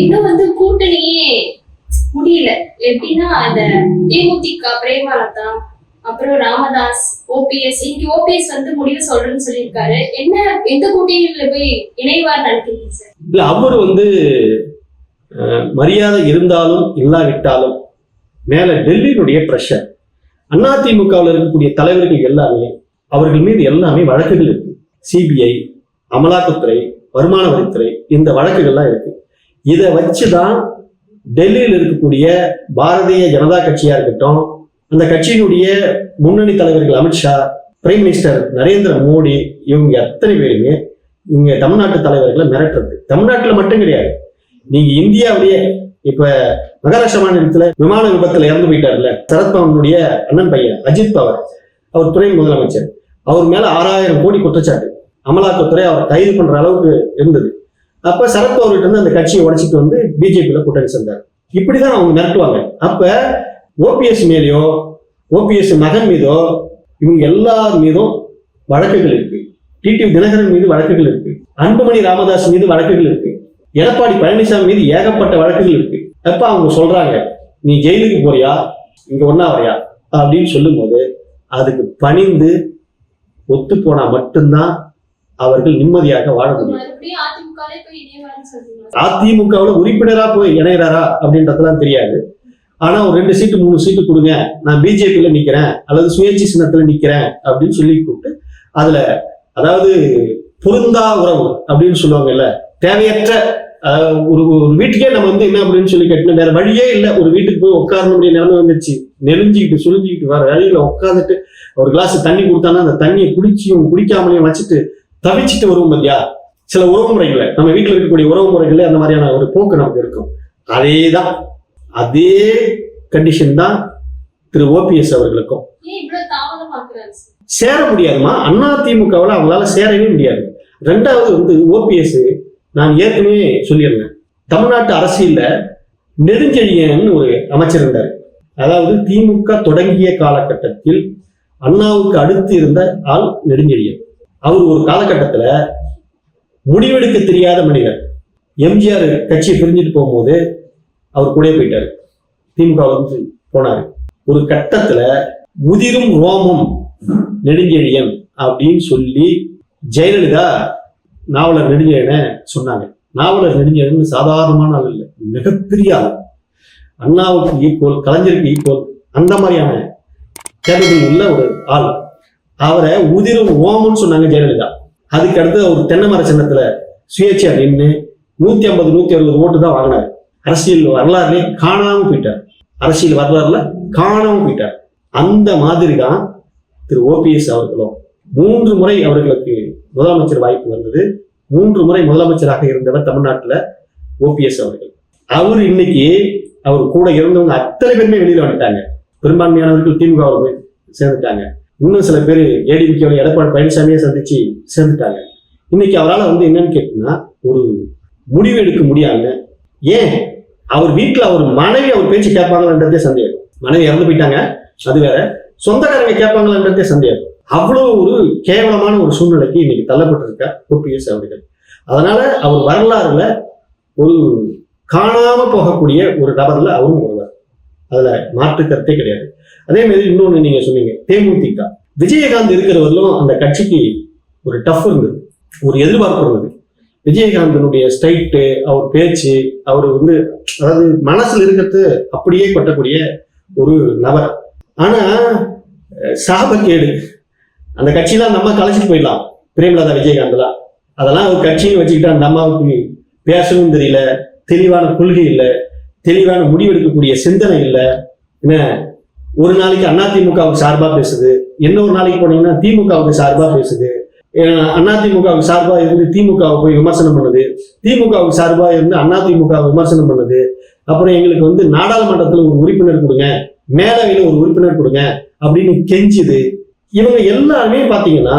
இன்னும் வந்து கூட்டணியே முடியல. எப்படின்னா அந்த தேமுதிக பிரேமலதா, அப்புறம் ராமதாஸ், ஓபிஎஸ், இன்னைக்கு ஓபிஎஸ் வந்து முடிவு சொல்றேன்னு சொல்லியிருக்காரு. என்ன எந்த கூட்டணியில போய் இணைவார் நினைக்கிறீங்க சார்? இல்ல, அவர் வந்து மரியாதை இருந்தாலும் இல்லாவிட்டாலும் மேல டெல்லியினுடைய பிரஷர், அதிமுகவில் இருக்கக்கூடிய தலைவர்கள் எல்லாமே அவர்கள் மீது எல்லாமே வழக்குகள் இருக்கு. சிபிஐ, அமலாக்கத்துறை, வருமான வரித்துறை, இந்த வழக்குகள்லாம் இருக்கு. இதை வச்சுதான் டெல்லியில் இருக்கக்கூடிய பாரதிய ஜனதா கட்சியா இருக்கட்டும், அந்த கட்சியினுடைய முன்னணி தலைவர்கள் அமித்ஷா, பிரைம் மினிஸ்டர் நரேந்திர மோடி, இவங்க அத்தனை பேருமே இங்க தமிழ்நாட்டு தலைவர்களை மிரட்டுறது. தமிழ்நாட்டுல மட்டும் கிடையாது, நீங்க இந்தியாவிலேயே இப்ப மகாராஷ்டிரா மாநிலத்துல விமான விபத்துல இறந்து போயிட்டார்ல சரத்பவனுடைய அண்ணன் பையன் அஜித் பவர், அவர் துணை முதலமைச்சர், அவர் மேல 6000 கோடி குற்றச்சாட்டு. அமலாக்கத்துறை அவர் கைது பண்ற அளவுக்கு இருந்தது. அப்ப சரத்பவர்கிட்ட இருந்து அந்த கட்சியை உடைச்சிட்டு வந்து பிஜேபியில கூட்டணி சேர்ந்தார். இப்படிதான் அவங்க மிரட்டுவாங்க. அப்ப ஓபிஎஸ் மேலேயோ ஓபிஎஸ் மகன் மீதோ இவங்க எல்லார் மீதும் வழக்குகள் இருக்கு. டிடிவி தினகரன் மீது வழக்குகள் இருக்கு, அன்புமணி ராமதாஸ் மீது வழக்குகள் இருக்கு, எடப்பாடி பழனிசாமி மீது ஏகப்பட்ட வழக்குகள் இருக்கு. அப்ப அவங்க சொல்றாங்க, நீ ஜெயிலுக்கு போறியா, இங்க ஒன்னா வரையா அப்படின்னு சொல்லும் போது அதுக்கு பணிந்து ஒத்து போனா மட்டும்தான் அவர்கள் நிம்மதியாக வாழ முடியும். அதிமுகவில் உறுப்பினரா போய் இணையறாரா அப்படின்றதெல்லாம் தெரியாது. ஆனா ஒரு 2 சீட்டு 3 சீட்டு கொடுங்க, நான் பிஜேபியில நிக்கிறேன் அல்லது சுயேட்சை சின்னத்துல நிக்கிறேன் அப்படின்னு சொல்லி கூப்பிட்டு அதுல, அதாவது பொருந்தா உறவு அப்படின்னு சொல்லுவாங்கல்ல, தேவையற்ற ஒரு வீட்டுக்கே நம்ம வந்து என்ன அப்படின்னு சொல்லி கேட்டோம், வேற வழியே இல்லை, ஒரு வீட்டுக்கு போய் உட்காரணுடைய நிலைமை வந்துருச்சு, நெருஞ்சிக்கிட்டு சுழிஞ்சிக்கிட்டு வர வழியில உட்காந்துட்டு ஒரு கிளாஸ் தண்ணி கொடுத்தானா அந்த தண்ணியை குடிச்சியும் குடிக்காமலையும் வச்சுட்டு தவிச்சிட்டு வருவோம் பத்தியா. சில உறவு முறைகளை, நம்ம வீட்டில் இருக்கக்கூடிய உறவு முறைகளே அந்த மாதிரியான ஒரு போக்கு நமக்கு இருக்கும். அதே கண்டிஷன் தான் திரு ஓபிஎஸ் அவர்களுக்கும். சேர முடியாதுமா, அதிமுகவில் அவங்களால சேரவே முடியாது. ரெண்டாவது வந்து ஓபிஎஸ், நான் ஏற்கனவே சொல்லியிருந்தேன், தமிழ்நாட்டு அரசியல்ல நெடுஞ்செழியன் ஒரு அமைச்சர் இருந்தார். அதாவது திமுக தொடங்கிய காலகட்டத்தில் அண்ணாவுக்கு அடுத்து இருந்த ஆள் நெடுஞ்செழியன். அவர் ஒரு காலகட்டத்துல முடிவெடுக்க தெரியாத மனிதர். எம்ஜிஆர் கட்சியை பிரிஞ்சுட்டு போகும்போது அவர் கூட போயிட்டாரு, திமுக வந்து போனாரு. ஒரு கட்டத்துல முதிரும் ரோமம் நெடுஞ்செழியன் அப்படின்னு சொல்லி ஜெயலலிதா நாவலர் நெடுஞ்செழியனை சொன்னாங்க. நாவலர் நெடுஞ்செழியன் சாதாரணமான ஆள் இல்லை, மிகப்பெரிய ஆள், அண்ணாவுக்கு ஈக்குவல், கலைஞருக்கு ஈக்குவல், அந்த மாதிரியான கேபிள் உள்ள ஒரு ஆள். அவரை உதிரும் ஓமம்னு சொன்னாங்க ஜெயலலிதா. அதுக்கு அடுத்து அவர் தென்னை மர சின்னத்துல சுயேட்சையா நின்று 150 160 ஓட்டு தான் வாங்கினார். அரசியல் வரலாறுலேயே காணாம போயிட்டார், அரசியல் வரலாறுல காணாம போயிட்டார். அந்த மாதிரி தான் திரு ஓபிஎஸ் அவர்களும் 3 முறை அவர்களுக்கு முதலமைச்சர் வாய்ப்பு வந்தது. 3 முறை முதலமைச்சராக இருந்தவர் தமிழ்நாட்டுல ஓபிஎஸ் அவர்கள். அவர் இன்னைக்கு அவர் கூட இருந்தவங்க அத்தனை பேருமே வெளியில வந்துட்டாங்க. பெரும்பான்மையானவர்கள் திமுகவில் போய் சேர்ந்துட்டாங்க. இன்னும் சில பேர் ஏடிஎம்கே எடப்பாடி பழனிசாமியை சந்திச்சு சேர்ந்துட்டாங்க. இன்னைக்கு அவரால் வந்து என்னன்னு கேட்டீங்கன்னா ஒரு முடிவு எடுக்க முடியாம, ஏன் அவர் வீட்டுல அவர் மனைவி அவர் பேச்சு கேட்பாங்கன்றதே சந்தேகம். மனைவி இறந்து போயிட்டாங்க, அது வேற, சொந்தக்காரங்க கேட்பாங்கன்றதே சந்தேகம். அவ்வளவு ஒரு கேவலமான ஒரு சூழ்நிலைக்கு இன்னைக்கு தள்ளப்பட்டிருக்கார் ஓபிஎஸ் அவர்கள். அதனால அவர் வரலாறுல ஒரு காணாம போகக்கூடிய ஒரு நபர்ல அவரும் ஒருவர், அதுல மாற்று கருத்தே கிடையாது. அதே மாதிரி இன்னொன்னு நீங்க சொன்னீங்க, தேமுதிக விஜயகாந்த் இருக்கிறவர்களும் அந்த கட்சிக்கு ஒரு டஃப் இருந்தது, ஒரு எதிர்பார்ப்பு இருந்தது. விஜயகாந்தனுடைய ஸ்டைட்டு, அவர் பேச்சு, அவர் வந்து அதாவது மனசுல இருக்கிறது அப்படியே கொட்டக்கூடிய ஒரு நபர். ஆனா சாபக்கேடு, அந்த கட்சியெல்லாம் நம்ம கலைச்சிட்டு போயிடலாம், பிரேமலதா விஜயகாந்த்லாம் அதெல்லாம் ஒரு கட்சின்னு வச்சுக்கிட்டு அந்த அம்மாவுக்கு பேசவும் தெரியல, தெளிவான கொள்கை இல்லை, தெளிவான முடிவெடுக்கக்கூடிய சிந்தனை இல்லை. என்ன, ஒரு நாளைக்கு அதிமுகவுக்கு சார்பா பேசுது, இன்னொரு நாளைக்கு போனீங்கன்னா திமுகவுக்கு சார்பா பேசுது, அதிமுகவுக்கு சார்பா இருந்து திமுகவை போய் விமர்சனம் பண்ணுது, திமுகவுக்கு சார்பா இருந்து அதிமுக விமர்சனம் பண்ணுது. அப்புறம் எங்களுக்கு வந்து நாடாளுமன்றத்துல ஒரு உறுப்பினர் கொடுங்க, மேலவையில ஒரு உறுப்பினர் கொடுங்க அப்படின்னு கெஞ்சுது. இவங்க எல்லாருமே பாத்தீங்கன்னா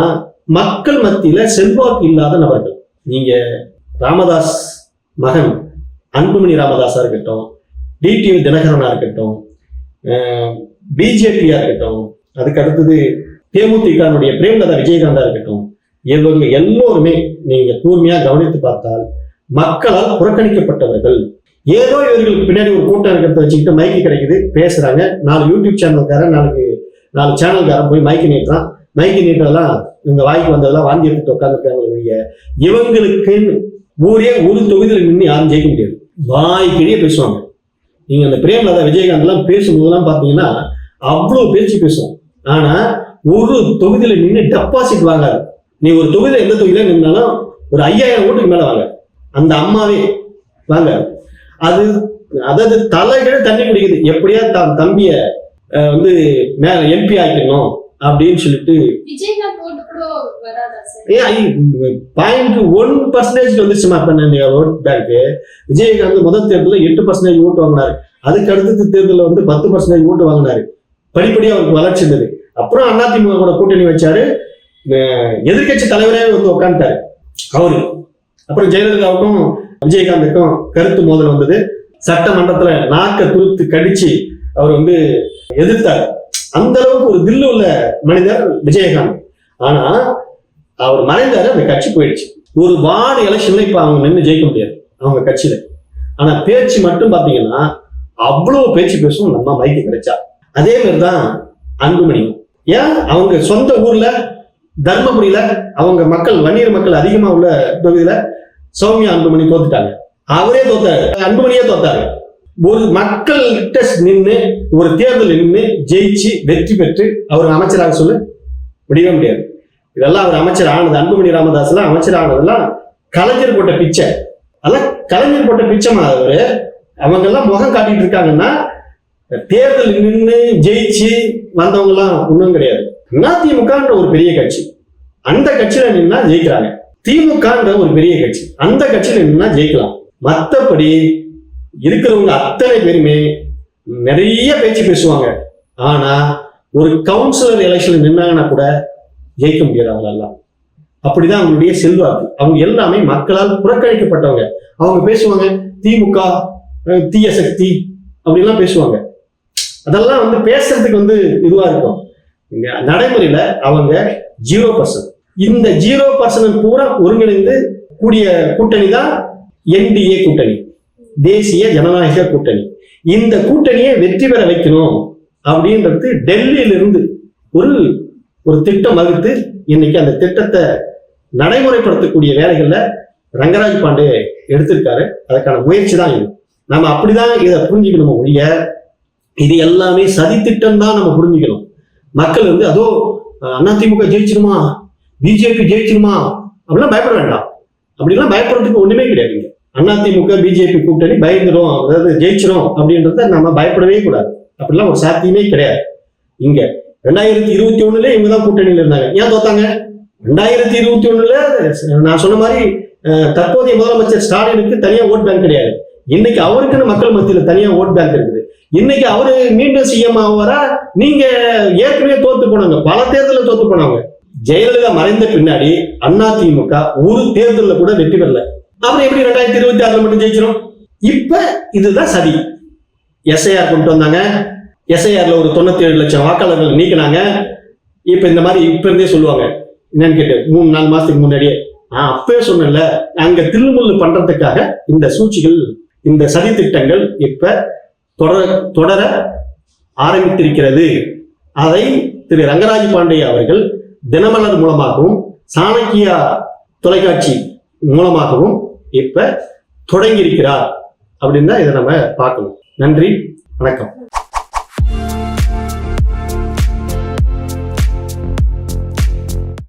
மக்கள் மத்தியில செல்வாக்கு இல்லாத நபர்கள். நீங்க ராமதாஸ் மகன் அன்புமணி ராமதாஸா இருக்கட்டும், டிடிவி தினகரனா இருக்கட்டும், பிஜேபியா இருக்கட்டும், அதுக்கு அடுத்தது தேமுதிகனுடைய பிரேமலதா விஜயகாந்தா இருக்கட்டும், இவங்க எல்லோருமே நீங்க கூர்மையா கவனித்து பார்த்தால் மக்களால் புறக்கணிக்கப்பட்டவர்கள். ஏதோ இவர்களுக்கு பின்னாடி ஒரு கூட்டம் இருக்கிறத வச்சுக்கிட்டு மைக்கு கிடைக்குது, பேசுறாங்க. 4 யூடியூப் சேனல்காரன், 4 சேனல்காரன் போய் மைக்கு நீட்டுறான். மைக்கு நீட்டதெல்லாம் இவங்க வாய்க்கு வந்ததெல்லாம் வாங்கி எடுத்துட்டு உட்காந்துருக்காங்க. இவங்களுக்கு ஊரே ஒரு தொகுதியில் நின்று யாரும் ஜெயிக்க முடியாது. வாய்க்கிடையே பேசுவாங்க. நீங்க அந்த பிரேமலதா விஜயகாந்த் எல்லாம் பேசும்போதெல்லாம் பாத்தீங்கன்னா அவ்வளவு பேச்சு பேசுவோம். ஆனா ஒரு தொகுதியில நின்று டெபாசிட் வாங்காது. நீ ஒரு தொகுதியில எந்த தொகுதியில நின்னாலும் ஒரு 5000 ஓட்டுக்கு மேல வாங்க. அந்த அம்மாவே வாங்க. அதாவது தலைகிட தண்ணி குடிக்குது. எப்படியா தான் தம்பிய வந்து மேல எம்பி ஆக்கணும் அப்படின்னு சொல்லிட்டு விஜயகாந்த் ஓட்டு கூட வராதா சார்? 0.1% வந்துச்சுமா ஓட் பேங்க். விஜயகாந்த் முதல் தேர்தலில் 8% ஓட்டு வாங்கினாரு. அதுக்கு அடுத்த தேர்தலில் வந்து 10% ஓட்டு வாங்கினாரு. படிப்படியாக அவருக்கு வளர்ச்சி இருந்தது. அப்புறம் அதிமுக கூட கூட்டணி வச்சாரு. எதிர்கட்சி தலைவரே வந்து உட்காந்துட்டாரு அவரு. அப்புறம் ஜெயலலிதாவுக்கும் விஜயகாந்துக்கும் கருத்து மோதல் வந்தது. சட்டமன்றத்துல நாக்க துருத்து கடிச்சு அவர் வந்து எதிர்த்தார். அந்த அளவுக்கு ஒரு தில்லு உள்ள மனிதர் விஜயகாந்த். ஆனா அவர் மறைந்தாரு, அந்த கட்சி போயிடுச்சு. ஒரு வார்டு எலெக்ஷன்ல இப்ப அவங்க நின்று ஜெயிக்க முடியாது அவங்க கட்சியில. ஆனா பேச்சு மட்டும் பாத்தீங்கன்னா அவ்வளவு பேச்சு பேசும் நம்ம மைக்கு கிடைச்சா. அதே மாதிரிதான் அன்புமணி. ஏன் அவங்க சொந்த ஊர்ல தர்மபுரியில அவங்க மக்கள், வன்னியர் மக்கள் அதிகமா உள்ள தொகுதியில சௌமியா அன்புமணி தோத்துட்டாங்க. அவரே தோத்தாரு, அன்புமணியே தோத்தாரு. ஒரு மக்கள் கிட்ட நின்று ஒரு தேர்தல் நின்று ஜெயிச்சு வெற்றி பெற்று அவர் அமைச்சராக சொல்ல முடியவே முடியாது. இதெல்லாம் அவர் அமைச்சர் ஆனது, அன்புமணி ராமதாஸ் எல்லாம் அமைச்சர் ஆனதெல்லாம் கலைஞர் போட்ட பிச்சை. அதெல்லாம் கலைஞர் போட்ட பிச்சைமா. அவரு அவங்க எல்லாம் முகம் காட்டிட்டு இருக்காங்கன்னா தேர்தல் நின்று ஜெயிச்சு வந்தவங்க எல்லாம் ஒன்றும் கிடையாது. அதிமுகன்ற ஒரு பெரிய கட்சி, அந்த கட்சியில நின்னா ஜெயிக்கிறாங்க. திமுகன்ற ஒரு பெரிய கட்சி, அந்த கட்சியில நின்னா ஜெயிக்கலாம். மற்றபடி இருக்கிறவங்க அத்தனை பேருமே நிறைய பேச்சு பேசுவாங்க. ஆனா ஒரு கவுன்சிலர் எலெக்ஷன் நின்னாங்கன்னா கூட ஜெயிக்க முடியாது அவங்களெல்லாம். அப்படிதான் அவங்களுடைய செல்வாக்கு. அவங்க எல்லாமே மக்களால் புறக்கணிக்கப்பட்டவங்க. அவங்க பேசுவாங்க திமுக தீய சக்தி அப்படின்லாம் பேசுவாங்க. அதெல்லாம் வந்து பேசுறதுக்கு வந்து இதுவா இருக்கும். நடைமுறையில அவங்க 0%. இந்த 0% பூரா ஒருங்கிணைந்து கூடிய கூட்டணி தான் NDA கூட்டணி, தேசிய ஜனநாயக கூட்டணி. இந்த கூட்டணியை வெற்றி பெற வைக்கணும் அப்படின்றது டெல்லியிலிருந்து ஒரு திட்டம் வகுத்து இன்னைக்கு அந்த திட்டத்தை நடைமுறைப்படுத்தக்கூடிய வேலைகள்ல ரங்கராஜ் பாண்டே எடுத்திருக்காரு. அதுக்கான முயற்சி தான் இது. நம்ம அப்படிதான் இதை புரிஞ்சுக்கணும் ஒழிய இது எல்லாமே சதி திட்டம் தான் நம்ம புரிஞ்சுக்கணும். மக்கள் வந்து அதோ அதிமுக ஜெயிச்சிருமா, பிஜேபி ஜெயிச்சிருமா அப்படிலாம் பயப்பட வேண்டாம். அப்படிலாம் பயப்படுறதுக்கு ஒண்ணுமே கிடையாது. அதிமுக பிஜேபி கூட்டணி பயந்துடும், அதாவது ஜெயிச்சிரும் அப்படின்றத நம்ம பயப்படவே கூடாது. அப்படிலாம் ஒரு சாத்தியமே கிடையாது. இங்க 2021 இவங்க தான் கூட்டணியில இருந்தாங்க. ஏன் தோத்தாங்க? 2021 நான் சொன்ன மாதிரி தற்போதைய முதலமைச்சர் ஸ்டாலினுக்கு தனியா ஓட் பேங்க் கிடையாது. இன்னைக்கு அவருக்குன்னு மக்கள் மத்தியில தனியா ஓட் பேங்க் இருக்குது. இன்னைக்கு அவரு மீண்டும் சிஎம் ஆவாரா? நீங்க ஏற்கனவே தோத்து போனாங்க, பல தேர்தலில் தோத்து போனாங்க. ஜெயலலிதா மறைந்த பின்னாடி அதிமுக ஒரு தேர்தலில் கூட வெற்றி பெறல. அப்புறம் எப்படி 2026 மட்டும் ஜெயிச்சிடும்? இப்ப இதுதான் சதி. SIR கொண்டு வந்தாங்க. SIRல ஒரு 97 லட்சம் வாக்காளர்கள் நீக்கினாங்க. இப்ப இந்த மாதிரி இப்ப இருந்தே சொல்லுவாங்க. என்னன்னு கேட்டு 3-4 மாசத்துக்கு முன்னாடியே அப்பவே சொன்னேன்ல, அங்க தில்லுமுள்ளு பண்றதுக்காக இந்த சூழ்ச்சிகள், இந்த சதி திட்டங்கள் இப்ப தொடர ஆரம்பித்திருக்கிறது. அதை திரு ரங்கராஜ் பாண்டே அவர்கள் தினமலர் மூலமாகவும் சாணக்கியா தொலைக்காட்சி மூலமாகவும் இப்ப தொடங்கி இருக்கிறார் அப்படின்னு தான் இதை நம்ம பார்க்கணும். நன்றி, வணக்கம்.